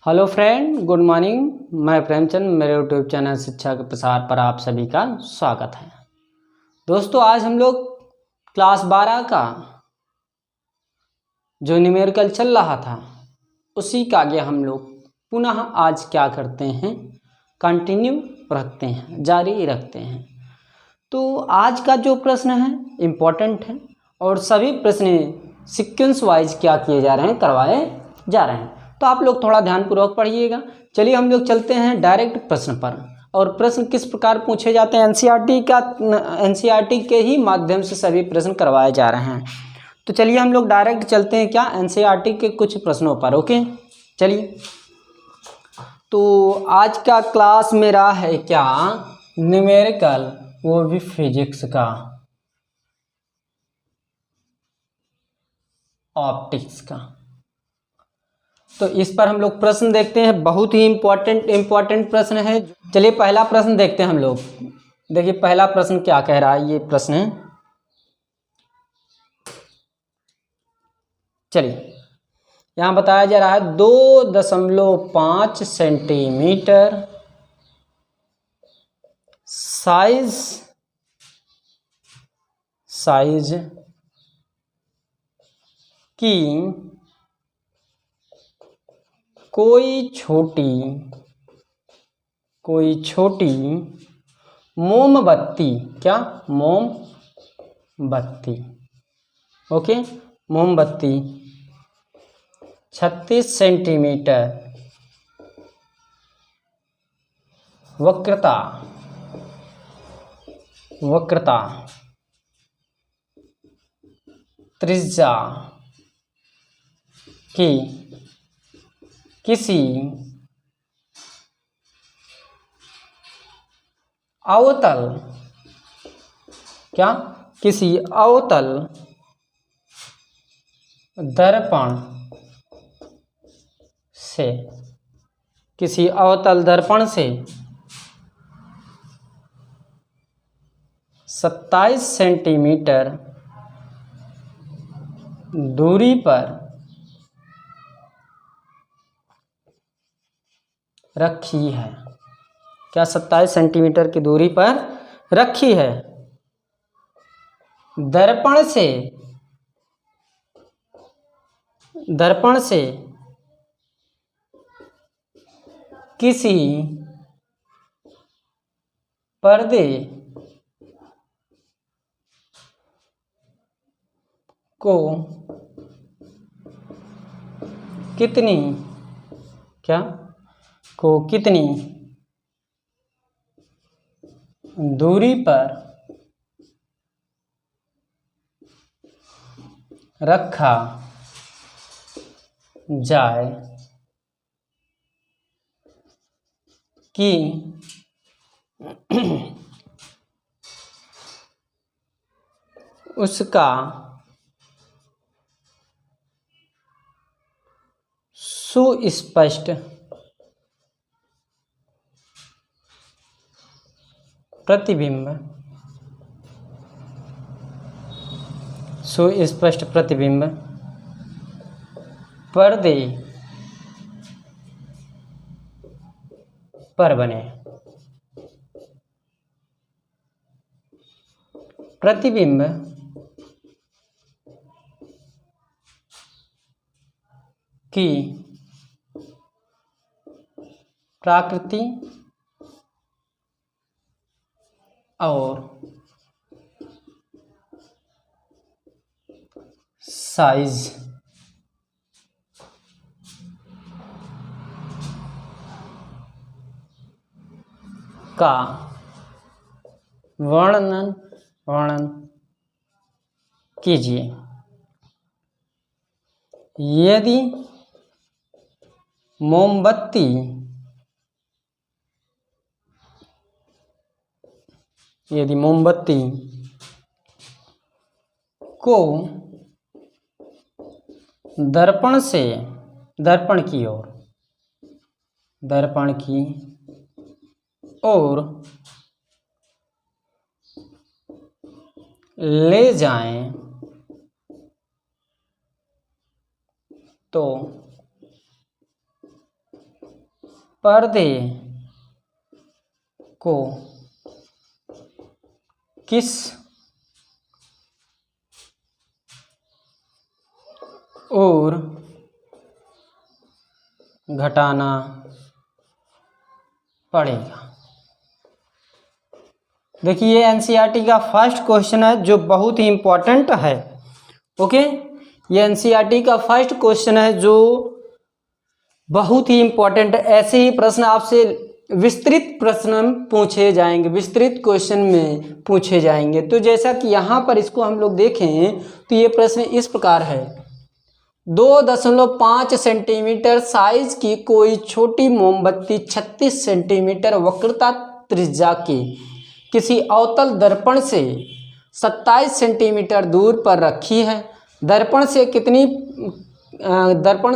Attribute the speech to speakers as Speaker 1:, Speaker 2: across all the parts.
Speaker 1: Hello friend, good morning. मैं प्रेमचंद, मेरे YouTube channel शिक्षा के प्रसार पर आप सभी का स्वागत है। दोस्तों, आज हम लोग क्लास 12 का जो न्यूमेरिकल चल रहा था उसी का आगे हम लोग पुनः आज क्या करते हैं, कंटिन्यू रखते हैं, जारी रखते हैं। तो आज का जो प्रश्न है इम्पोर्टेंट है और सभी प्रश्न सीक्वेंस वाइज क्या किए जा रहे हैं, करवाए जा रहे हैं। तो आप लोग थोड़ा ध्यानपूर्वक पढ़िएगा। चलिए हम लोग चलते हैं डायरेक्ट प्रश्न पर। और प्रश्न किस प्रकार पूछे जाते हैं, एनसीईआरटी के ही माध्यम से सभी प्रश्न करवाए जा रहे हैं। तो चलिए हम लोग डायरेक्ट चलते हैं क्या, एनसीईआरटी के कुछ प्रश्नों पर। ओके, चलिए। तो आज का क्लास मेरा है क्या, न्यूमेरिकल, वो भी फिजिक्स का, ऑप्टिक्स का। तो इस पर हम लोग प्रश्न देखते हैं, बहुत ही इम्पोर्टेंट प्रश्न है। चलिए पहला प्रश्न देखते हैं हम लोग। देखिए पहला प्रश्न क्या कह रहा है, ये प्रश्न है। चलिए यहाँ बताया जा रहा है 2.5 सेंटीमीटर साइज की कोई छोटी मोमबत्ती, क्या, मोमबत्ती, ओके, मोमबत्ती 36 सेंटीमीटर वक्रता त्रिज्या की किसी अवतल, क्या, किसी अवतल दर्पण से 27 सेंटीमीटर दूरी पर रखी है। क्या, 27 सेंटीमीटर की दूरी पर रखी है। दर्पण से किसी पर्दे को कितनी दूरी पर रखा जाए कि उसका सुस्पष्ट प्रतिबिंब पर्दे पर बने। प्रतिबिंब की प्रकृति और साइज का वर्णन कीजिए। यदि मोमबत्ती को दर्पण की ओर ले जाएं तो पर्दे को किस ओर घटाना पड़ेगा। देखिए ये एनसीईआरटी का फर्स्ट क्वेश्चन है जो बहुत ही इंपॉर्टेंट है। ओके, ये एनसीईआरटी का फर्स्ट क्वेश्चन है जो बहुत ही इंपॉर्टेंट है। ऐसे ही प्रश्न आपसे विस्तृत प्रश्न पूछे जाएंगे, विस्तृत क्वेश्चन में पूछे जाएंगे। तो जैसा कि यहाँ पर इसको हम लोग देखें तो ये प्रश्न इस प्रकार है, 2.5 सेंटीमीटर साइज की कोई छोटी मोमबत्ती 36 सेंटीमीटर वक्रता त्रिज्या की किसी अवतल दर्पण से 27 सेंटीमीटर दूर पर रखी है। दर्पण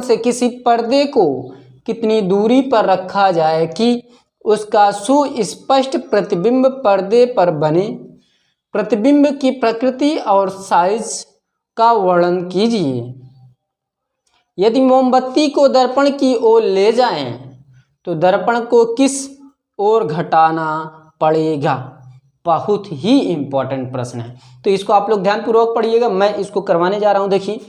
Speaker 1: से किसी पर्दे को कितनी दूरी पर रखा जाए कि उसका सुस्पष्ट प्रतिबिंब पर्दे पर बने। प्रतिबिंब की प्रकृति और साइज का वर्णन कीजिए। यदि मोमबत्ती को दर्पण की ओर ले जाएं तो दर्पण को किस ओर घटाना पड़ेगा। बहुत ही इंपॉर्टेंट प्रश्न है, तो इसको आप लोग ध्यानपूर्वक पढ़िएगा। मैं इसको करवाने जा रहा हूं। देखिए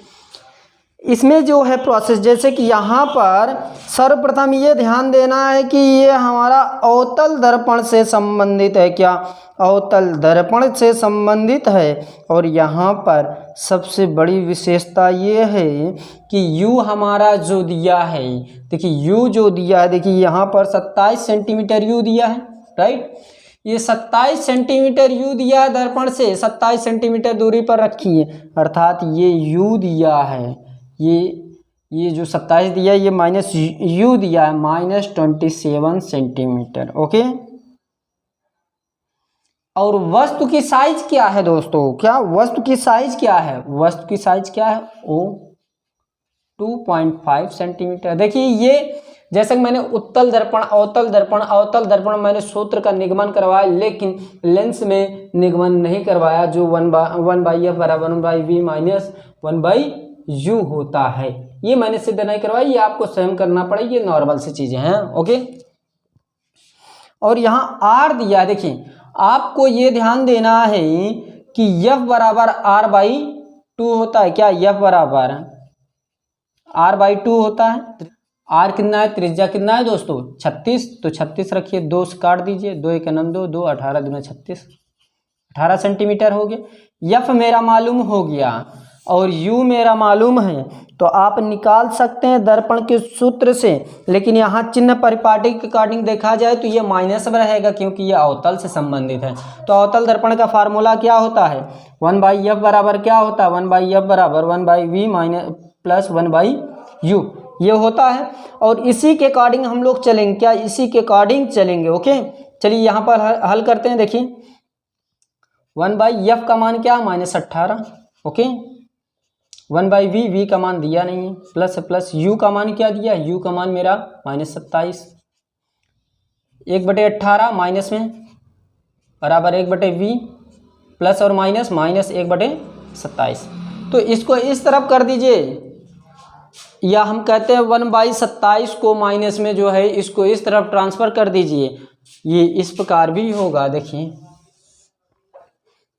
Speaker 1: इसमें जो है प्रोसेस, जैसे कि यहाँ पर सर्वप्रथम ये ध्यान देना है कि ये हमारा अवतल दर्पण से संबंधित है। क्या अवतल दर्पण से संबंधित है। और यहाँ पर सबसे बड़ी विशेषता ये है कि U हमारा जो दिया है, देखिए U जो दिया है, देखिए यहाँ पर 27 सेंटीमीटर U दिया है, राइट। ये 27 सेंटीमीटर U दिया है, दर्पण से 27 सेंटीमीटर दूरी पर रखिए, अर्थात ये U दिया है, ये जो 27 दिया है ये माइनस U दिया है, -27 सेंटीमीटर। ओके, और वस्तु की साइज क्या है दोस्तों, क्या वस्तु की साइज क्या है, वस्तु की साइज क्या है, O 2.5 सेंटीमीटर। देखिए ये जैसे कि मैंने उत्तल दर्पण, अवतल दर्पण मैंने सूत्र का निगमन करवाया, लेकिन लेंस में निगमन नहीं करवाया, जो 1/f बराबर 1/v माइनस 1/u होता है। ये मैंने सिद्ध नहीं करवाया, ये आपको स्वयं करना पड़ेगा, ये नॉर्मल सी चीजें हैं। ओके, और यहाँ r दिया है। देखिए आपको ये ध्यान देना है कि f बराबर r/2 होता है। क्या f बराबर r/2 होता है। r कितना है, त्रिज्या कितना है दोस्तों 36, तो 36 रखिए, 2 से काट दीजिए, 2 × 2 2, 18 × 36, 18 सेंटीमीटर हो गया। f मेरा मालूम हो गया और u मेरा मालूम है, तो आप निकाल सकते हैं दर्पण के सूत्र से। लेकिन यहाँ चिन्ह परिपाटी के अकॉर्डिंग देखा जाए तो ये माइनस में रहेगा, क्योंकि ये अवतल से संबंधित है। तो अवतल दर्पण का फार्मूला क्या होता है, 1/f बराबर क्या होता है, 1/f बराबर 1/v माइनस प्लस 1/u ये होता है। और इसी के अकॉर्डिंग हम लोग चलेंगे। क्या इसी के अकॉर्डिंग चलेंगे। ओके, चलिए यहाँ पर हल करते हैं। देखिए 1/f का मान क्या, -18। ओके, 1/v का मान दिया नहीं है, प्लस u का मान क्या दिया, u का मान मेरा -27, 1/18 माइनस में बराबर 1/v प्लस और माइनस 1/27। तो इसको इस तरफ कर दीजिए, या हम कहते हैं 1/27 को माइनस में जो है इसको इस तरफ ट्रांसफर कर दीजिए, ये इस प्रकार भी होगा। देखिए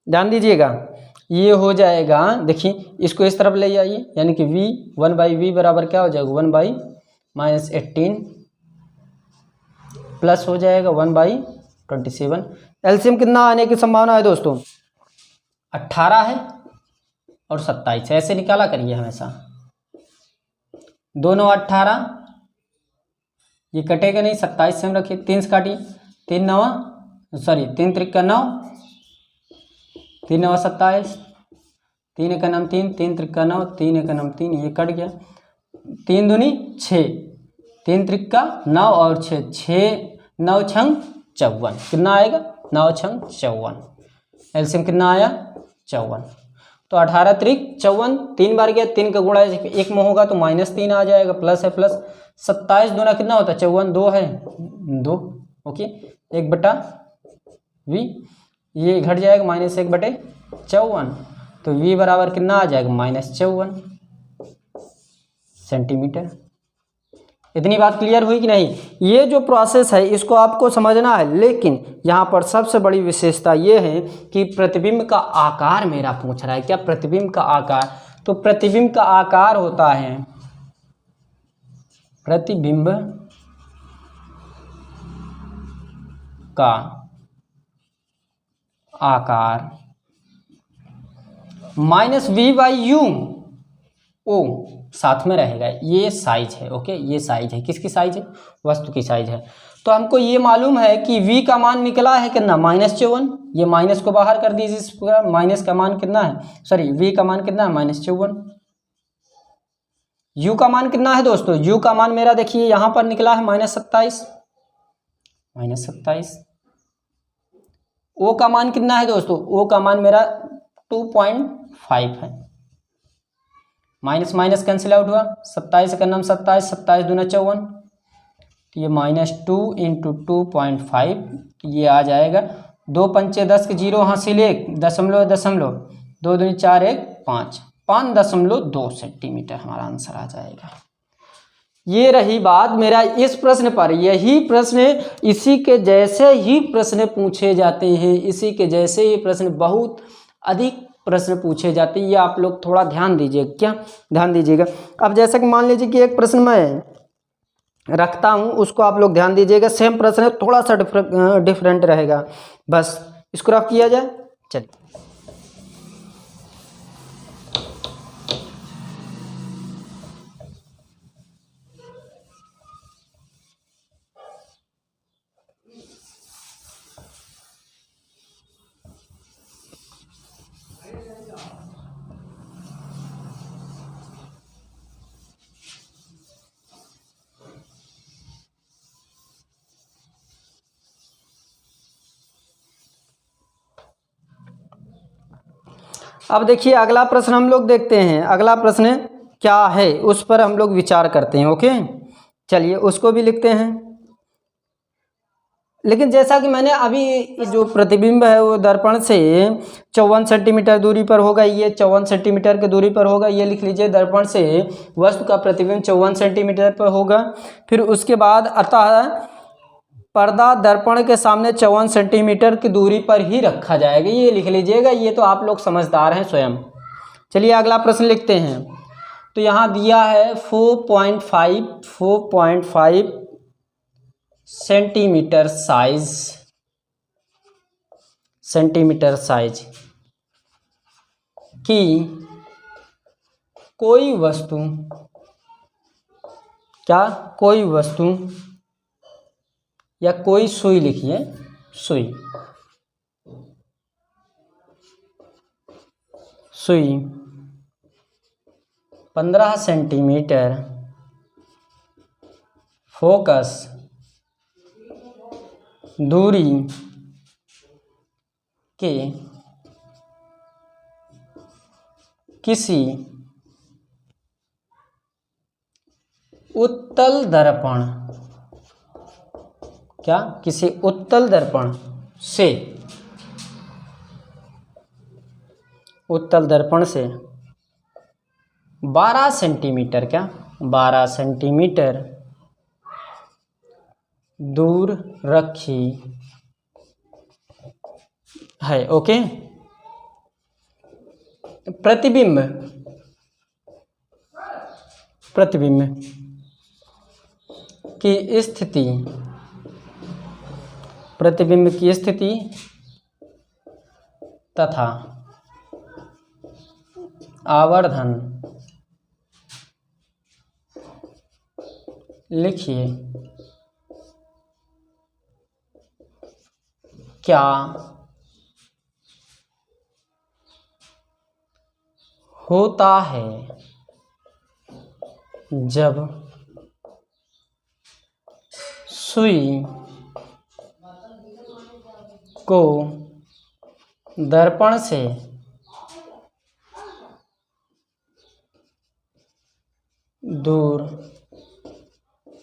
Speaker 1: ध्यान दीजिएगा, ये हो जाएगा। देखिए इसको इस तरफ ले जाइए, यानी कि v 1/v बराबर क्या हो जाएगा, 1/-18 प्लस हो जाएगा 1/27। एलसीएम कितना आने की संभावना है दोस्तों, 18 है और 27 है। ऐसे निकाला करिए हमेशा, दोनों 18, ये कटेगा नहीं, 27 से हम रखिए, 3 से काटिए, 3 3 × 9, 3 9 27, 3 × 9 3, 3 3 9, 3 × 9 3, ये कट गया, 3 दूनी 6, 3 3 9 और 6 9 6 54, कितना आएगा, 9 6 54। एलसीएम कितना आया, 54। तो 18 3 54, 3 बार गया, 3 का गुणा 1 में होगा तो -3 आ जाएगा, प्लस है प्लस, 27 दूना कितना होता है, 54, 2 है 2। ओके, 1/v ये घट जाएगा, -1/54, तो v बराबर कितना आ जाएगा, -54 सेंटीमीटर। इतनी बात क्लियर हुई कि नहीं? ये जो प्रोसेस है इसको आपको समझना है, लेकिन यहाँ पर सबसे बड़ी विशेषता ये है कि प्रतिबिंब का आकार मेरा पूछ रहा है। क्या? प्रतिबिंब का आकार। तो प्रतिबिंब का आकार होता है, प्रतिबिंब का आकार माइनस वी बाई यू ओ साथ में रहेगा। ये साइज है, ओके, ये साइज है। किसकी साइज है? वस्तु की साइज है। तो हमको ये मालूम है कि v का मान निकला है कितना? -54। ये माइनस को बाहर कर दीजिए, माइनस का मान कितना है, सॉरी v का मान कितना है? -54। u का मान कितना है दोस्तों? u का मान मेरा देखिए यहाँ पर निकला है -27। o का मान कितना है दोस्तों? o का मान मेरा 2.5 है। माइनस माइनस कैंसिल आउट हुआ, 27 का नाम 27, 27 दूना 54, तो ये -2 × 2.5 ये आ जाएगा। 2 पंचे 10 के 0 हासिल 1 दशमलव 2 दूनी 4 1 5.2 सेंटीमीटर हमारा आंसर आ जाएगा। ये रही बात मेरा इस प्रश्न पर। यही प्रश्न इसी के जैसे ही प्रश्न पूछे जाते हैं, इसी के जैसे ही प्रश्न बहुत अधिक प्रश्न पूछे जाते हैं। ये आप लोग थोड़ा ध्यान दीजिएगा। क्या ध्यान दीजिएगा? अब जैसा कि मान लीजिए कि एक प्रश्न मैं रखता हूँ, उसको आप लोग ध्यान दीजिएगा। सेम प्रश्न है, थोड़ा सा डिफरेंट रहेगा, बस इसको रफ किया जाए। चलिए, अब देखिए अगला प्रश्न हम लोग देखते हैं। अगला प्रश्न क्या है उस पर हम लोग विचार करते हैं। ओके, चलिए उसको भी लिखते हैं। लेकिन जैसा कि मैंने अभी जो प्रतिबिंब है वो दर्पण से 54 सेंटीमीटर दूरी पर होगा, ये 54 सेंटीमीटर की दूरी पर होगा। ये लिख लीजिए, दर्पण से वस्तु का प्रतिबिंब 54 सेंटीमीटर पर होगा। फिर उसके बाद अतः पर्दा दर्पण के सामने 54 सेंटीमीटर की दूरी पर ही रखा जाएगा। ये लिख लीजिएगा, ये तो आप लोग समझदार हैं स्वयं। चलिए अगला प्रश्न लिखते हैं। तो यहाँ दिया है 4.5 सेंटीमीटर साइज की कोई वस्तु, क्या कोई वस्तु या कोई सुई, लिखिए सुई 15 सेंटीमीटर फोकस दूरी के किसी उत्तल दर्पण, क्या किसी उत्तल दर्पण से, उत्तल दर्पण से 12 सेंटीमीटर, क्या 12 सेंटीमीटर दूर रखी है। ओके, प्रतिबिंब की स्थिति, प्रतिबिंब की स्थिति तथा आवर्धन लिखिए। क्या होता है जब सुई को दर्पण से दूर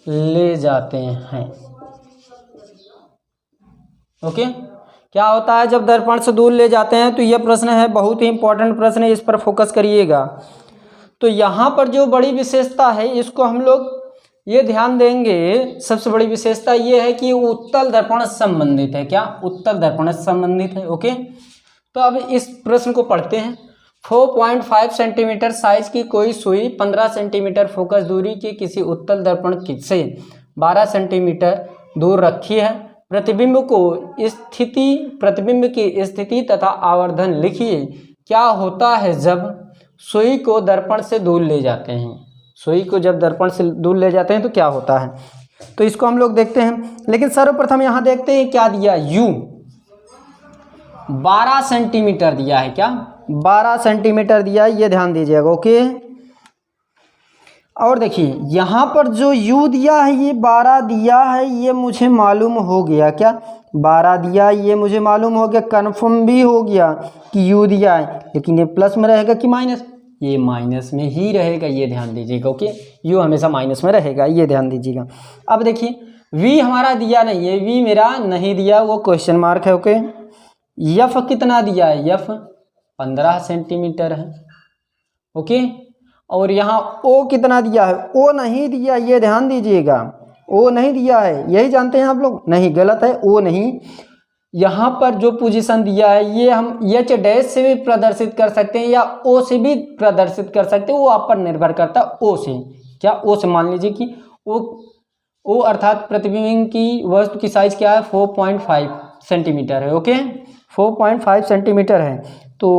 Speaker 1: ले जाते हैं? ओके, क्या होता है जब दर्पण से दूर ले जाते हैं? तो यह प्रश्न है, बहुत ही इंपॉर्टेंट प्रश्न है, इस पर फोकस करिएगा। तो यहाँ पर जो बड़ी विशेषता है इसको हम लोग ये ध्यान देंगे, सबसे बड़ी विशेषता ये है कि उत्तल दर्पण से संबंधित है। क्या? उत्तल दर्पण से संबंधित है। ओके, तो अब इस प्रश्न को पढ़ते हैं। 4.5 सेंटीमीटर साइज की कोई सुई 15 सेंटीमीटर फोकस दूरी के किसी उत्तल दर्पण से 12 सेंटीमीटर दूर रखी है। प्रतिबिंब की स्थिति तथा आवर्धन लिखिए। क्या होता है जब सुई को दर्पण से दूर ले जाते हैं? सुई को जब दर्पण से दूर ले जाते हैं तो क्या होता है? तो इसको हम लोग देखते हैं, लेकिन सर्वप्रथम यहाँ देखते हैं क्या दिया। U 12 सेंटीमीटर दिया है। क्या? 12 सेंटीमीटर दिया है, ये ध्यान दीजिएगा। ओके, और देखिए यहाँ पर जो U दिया है ये 12 दिया है, ये मुझे मालूम हो गया। क्या? 12 दिया, ये मुझे मालूम हो गया, कन्फर्म भी हो गया कि U दिया है। लेकिन ये प्लस में रहेगा कि माइनस? ये माइनस में ही रहेगा, ये ध्यान दीजिएगा। ओके, U हमेशा माइनस में रहेगा, ये ध्यान दीजिएगा। अब देखिए V हमारा दिया नहीं है, V मेरा नहीं दिया, वो क्वेश्चन मार्क है। ओके, F कितना दिया है? F 15 सेंटीमीटर है। ओके, और यहाँ O कितना दिया है? O नहीं दिया, ये ध्यान दीजिएगा। O नहीं दिया है, यही जानते हैं आप लोग? नहीं, गलत है, O नहीं। यहाँ पर जो पोजीशन दिया है ये हम H डैश से भी प्रदर्शित कर सकते हैं या O से भी प्रदर्शित कर सकते हैं, वो आप पर निर्भर करता है। O से, क्या? O से मान लीजिए कि O अर्थात प्रतिबिंब की वस्तु की साइज क्या है? 4.5 सेंटीमीटर है। ओके, 4.5 सेंटीमीटर है। तो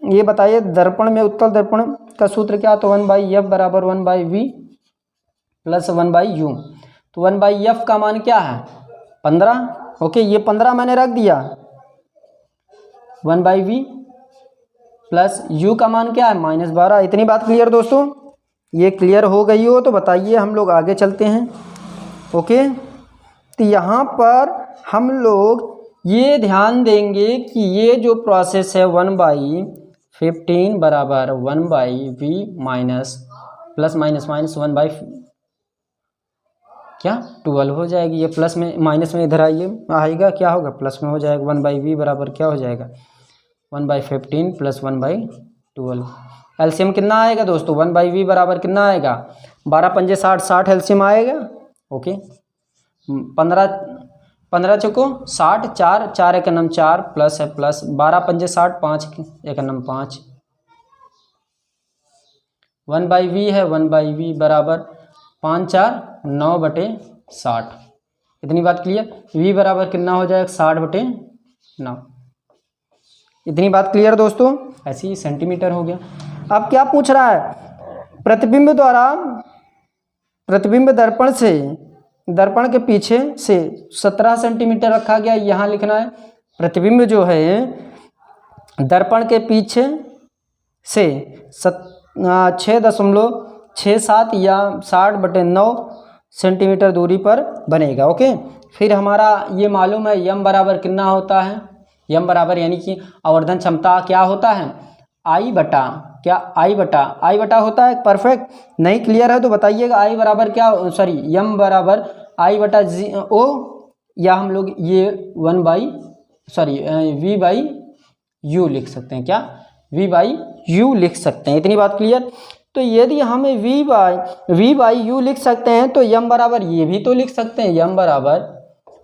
Speaker 1: ये बताइए दर्पण में, उत्तल दर्पण का सूत्र क्या? तो 1/f बराबर 1/v प्लस 1/u। तो 1/f का मान क्या है? 15। ओके, ये 15 मैंने रख दिया। 1/v प्लस u का मान क्या है? -12। इतनी बात क्लियर दोस्तों? ये क्लियर हो गई हो तो बताइए, हम लोग आगे चलते हैं। ओके, तो यहाँ पर हम लोग ये ध्यान देंगे कि ये जो प्रोसेस है 1/15 बराबर 1/v minus plus minus minus 12 हो जाएगी। ये प्लस में माइनस में इधर आएगा, क्या होगा? प्लस में हो जाएगा। 1/v बराबर क्या हो जाएगा? 1/15 प्लस 1/12। एलसीएम कितना आएगा दोस्तों? 1/v बराबर कितना आएगा? 12 पंजे 60, 60 एलसीएम आएगा। ओके, 15 चौको 60, 4 4 एक नम 4 प्लस है प्लस 12 पंजे 60, 5 एक नम 5। 1/v है, 1/v बराबर 5 4 9/60। इतनी बात क्लियर? v बराबर कितना हो जाएगा? 60/9। इतनी बात क्लियर दोस्तों? ऐसे ही सेंटीमीटर हो गया। अब क्या पूछ रहा है? प्रतिबिंब दर्पण के पीछे से 17 सेंटीमीटर रखा गया। यहाँ लिखना है प्रतिबिंब जो है दर्पण के पीछे से 6.67 या 60/9 सेंटीमीटर दूरी पर बनेगा। ओके, फिर हमारा ये मालूम है यम बराबर कितना होता है? यम बराबर यानी कि आवर्धन क्षमता क्या होता है? आई बटा होता है। परफेक्ट, नहीं क्लियर है तो बताइएगा। आई बराबर क्या, सॉरी यम बराबर I/O, या हम लोग ये V/U लिख सकते हैं। क्या? V/U लिख सकते हैं। इतनी बात क्लियर? तो यदि हमें V/U लिख सकते हैं तो यम बराबर ये भी तो लिख सकते हैं, यम बराबर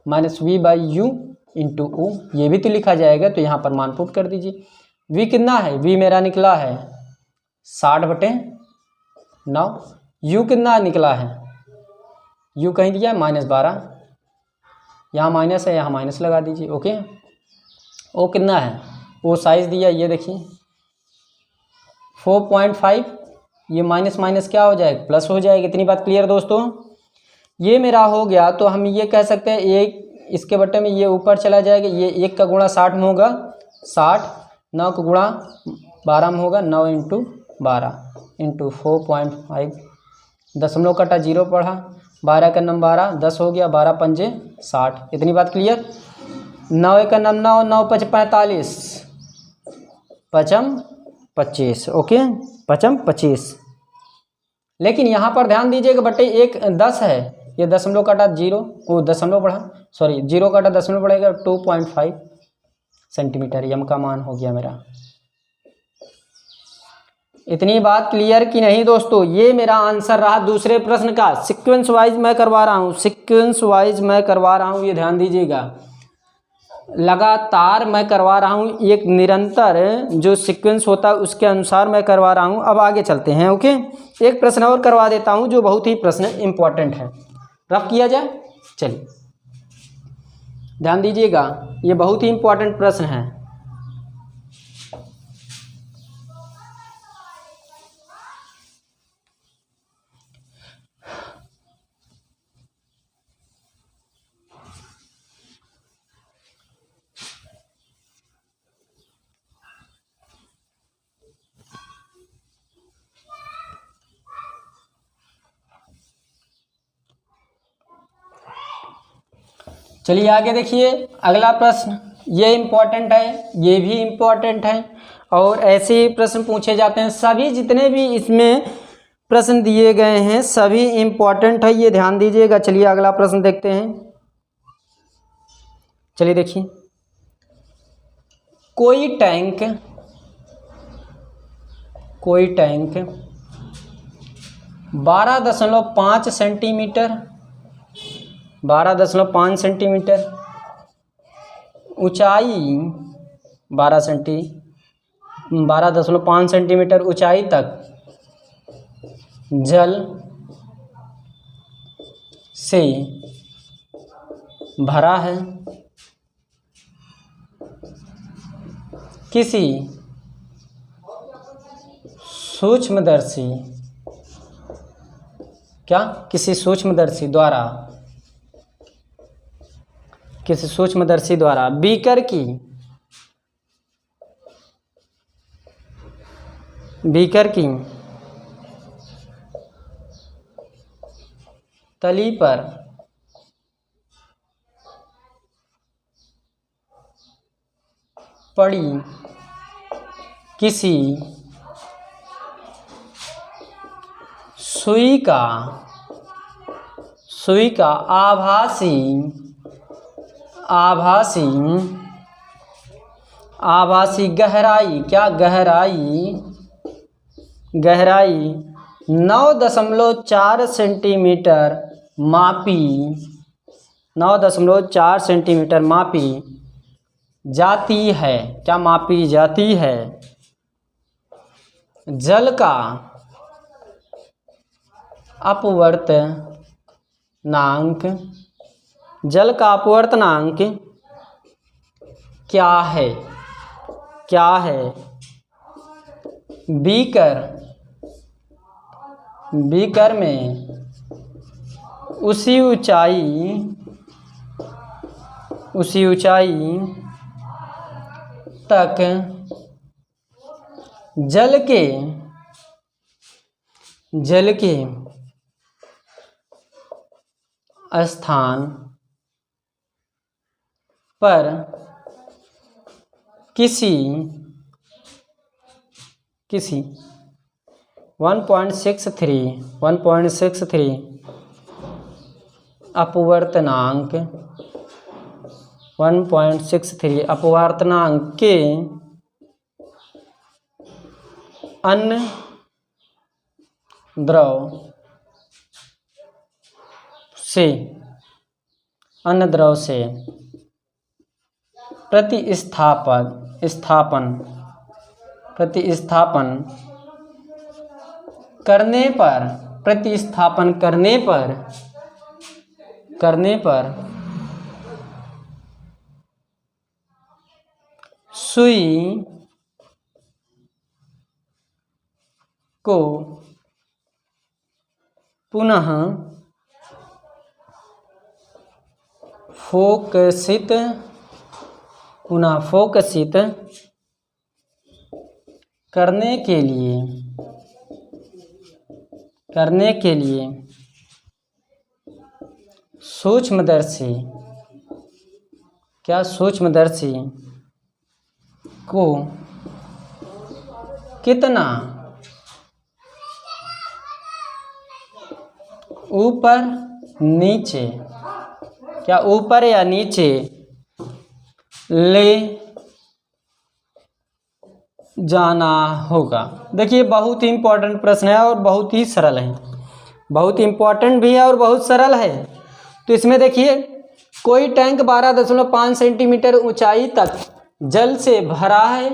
Speaker 1: -V/U इंटू O, ये भी तो लिखा जाएगा। तो यहाँ पर मान पुट कर दीजिए। V कितना है? V मेरा निकला है 60/9। U कितना निकला है? U कहीं दिया है -12, यहाँ माइनस है, यहाँ माइनस लगा दीजिए। ओके, O कितना है? O साइज दिया, ये देखिए 4.5, ये माइनस माइनस क्या हो जाएगा? प्लस हो जाएगा। इतनी बात क्लियर दोस्तों? ये मेरा हो गया। तो हम ये कह सकते हैं एक इसके बट्टे में ये ऊपर चला जाएगा, ये 1 का गुणा 60 में होगा 60, 9 का गुणा 12 में होगा 9 × 12 × 4.5, दशमलव कटा 0 पढ़ा, 12 का नम 12, 10 हो गया, 12 पंजे 60। इतनी बात क्लियर? 9 का नम 9, 9 5 45, 25। ओके, 25। लेकिन यहाँ पर ध्यान दीजिएगा बट्टे 1 10 है, ये दशमलव कटा 0, वो दशमलव बढ़ा, सॉरी 0 काटा दशमलव पड़ेगा 2.5 सेंटीमीटर। यम का मान हो गया मेरा। इतनी बात क्लियर कि नहीं दोस्तों? ये मेरा आंसर रहा दूसरे प्रश्न का। सीक्वेंस वाइज मैं करवा रहा हूँ, सीक्वेंस वाइज मैं करवा रहा हूँ, ये ध्यान दीजिएगा। लगातार मैं करवा रहा हूँ, एक निरंतर जो सीक्वेंस होता है उसके अनुसार मैं करवा रहा हूँ। अब आगे चलते हैं। ओके, एक प्रश्न और करवा देता हूँ जो बहुत ही प्रश्न इंपॉर्टेंट है। रफ किया जाए, चलिए ध्यान दीजिएगा, ये बहुत ही इंपॉर्टेंट प्रश्न है। चलिए आगे देखिए, अगला प्रश्न ये इम्पोर्टेंट है, ये भी इम्पोर्टेंट है, और ऐसे ही प्रश्न पूछे जाते हैं। सभी जितने भी इसमें प्रश्न दिए गए हैं सभी इम्पोर्टेंट है, ये ध्यान दीजिएगा। चलिए अगला प्रश्न देखते हैं। चलिए देखिए, कोई टैंक 12.5 सेंटीमीटर 12.5 सेंटीमीटर ऊंचाई 12.5 सेंटीमीटर ऊंचाई तक जल से भरा है। किसी सूक्ष्मदर्शी द्वारा बीकर की तली पर पड़ी किसी सुई का आभासी गहराई 9.4 सेंटीमीटर मापी 9.4 सेंटीमीटर मापी जाती है। क्या मापी जाती है? जल का अपवर्तनांक क्या है? बीकर में उसी ऊंचाई तक जल के स्थान पर किसी 1.63 अपवर्तनांक के अन्य द्रव से प्रतिस्थापन करने पर सुई को पुनः फोकसित करने के लिए सूक्ष्मदर्शी को कितना ऊपर या नीचे जाना होगा। देखिए बहुत ही इम्पोर्टेंट प्रश्न है और बहुत ही सरल है, बहुत इम्पोर्टेंट भी है और बहुत सरल है। तो इसमें देखिए कोई टैंक 12.5 सेंटीमीटर ऊंचाई तक जल से भरा है।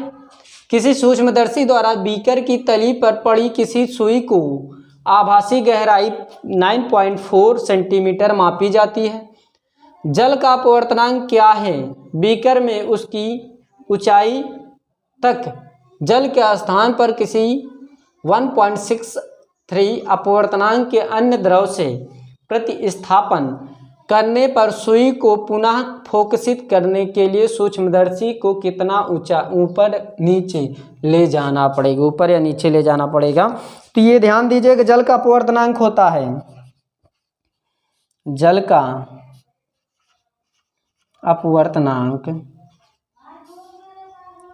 Speaker 1: किसी सूक्ष्मदर्शी द्वारा बीकर की तली पर पड़ी किसी सुई को आभासी गहराई 9.4 सेंटीमीटर मापी जाती है। जल का अपवर्तनांक क्या है? बीकर में उसकी ऊंचाई तक जल के स्थान पर किसी 1.63 अपवर्तनांक के अन्य द्रव से प्रतिस्थापन करने पर सुई को पुनः फोकसित करने के लिए सूक्ष्मदर्शी को कितना ऊंचा ऊपर नीचे ले जाना पड़ेगा, ऊपर या नीचे ले जाना पड़ेगा। तो ये ध्यान दीजिए कि जल का अपवर्तनांक होता है, जल का अपवर्तनांक,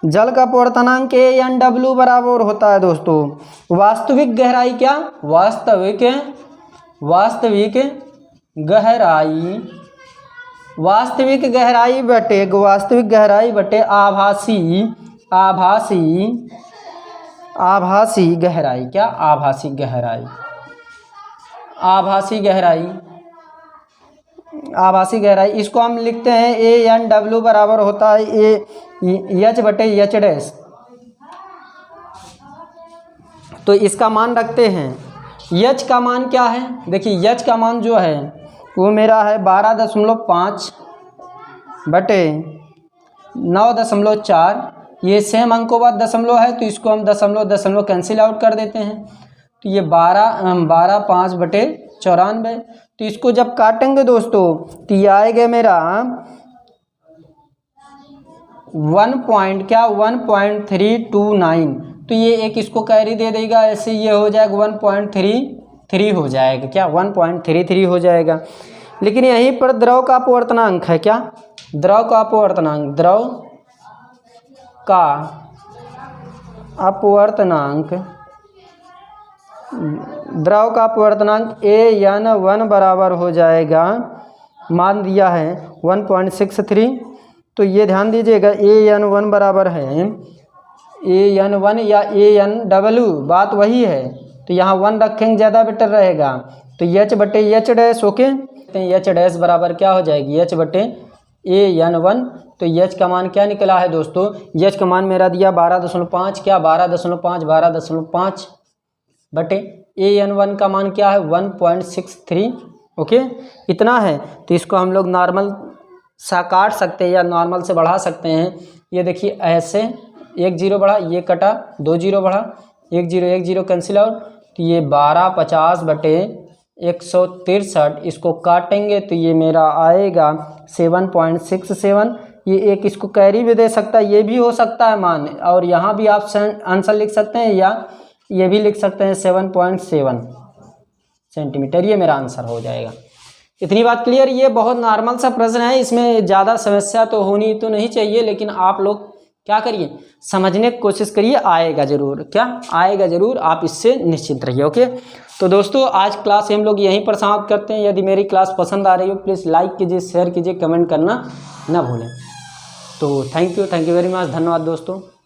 Speaker 1: जल का अपवर्तनांक ANW बराबर होता है दोस्तों वास्तविक गहराई क्या, वास्तविक गहराई बटे आभासी गहराई क्या, आभासी गहराई। इसको हम लिखते हैं ANW बराबर होता है H बटे H डैश। तो इसका मान रखते हैं, H का मान क्या है? देखिए H का मान जो है वो मेरा है 12.5 बटे 9.4। ये सेम अंकों बाद दशमलव है तो इसको हम दशमलव कैंसिल आउट कर देते हैं। तो ये 12 5 बटे 94। तो इसको जब काटेंगे दोस्तों तो ये आएगा मेरा 1.329। तो ये एक इसको कैरी दे देगा, ऐसे ये हो जाएगा 1.33 हो जाएगा क्या, 1.33 हो जाएगा। लेकिन यहीं पर द्रव का अपवर्तनांक है क्या, द्रव का अपवर्तनांक AN1 बराबर हो जाएगा, मान दिया है 1.63। तो ये ध्यान दीजिएगा AN1 बराबर है AN1 या ANW, बात वही है। तो यहाँ 1 रखेंगे ज़्यादा बेटर रहेगा। तो H बटे H dash, okay. H dash बराबर क्या हो जाएगी, H बटे AN1। तो H का मान क्या निकला है दोस्तों, H का मान मेरा दिया 12.5 क्या, 12.5 बटे AN1 का मान क्या है 1.63, ओके। इतना है। तो इसको हम लोग नॉर्मल सा काट सकते हैं या नॉर्मल से बढ़ा सकते हैं। ये देखिए ऐसे 1 0 बढ़ा, ये कटा 2 0 बढ़ा, 1 0 कैंसिल आउट। तो ये 1250 बटे 163, इसको काटेंगे तो ये मेरा आएगा 7.67। ये एक इसको कैरी भी दे सकता है, ये भी हो सकता है मान, और यहाँ भी आप आंसर लिख सकते हैं या ये भी लिख सकते हैं 7.7 सेंटीमीटर। ये मेरा आंसर हो जाएगा। इतनी बात क्लियर। ये बहुत नॉर्मल सा प्रश्न है, इसमें ज़्यादा समस्या तो होनी तो नहीं चाहिए, लेकिन आप लोग क्या करिए, समझने की कोशिश करिए, आएगा ज़रूर, क्या आएगा ज़रूर, आप इससे निश्चिंत रहिए, ओके। तो दोस्तों आज क्लास हम लोग यहीं पर समाप्त करते हैं। यदि मेरी क्लास पसंद आ रही हो प्लीज़ लाइक कीजिए, शेयर कीजिए, कमेंट करना ना भूलें। तो थैंक यू वेरी मच, धन्यवाद दोस्तों।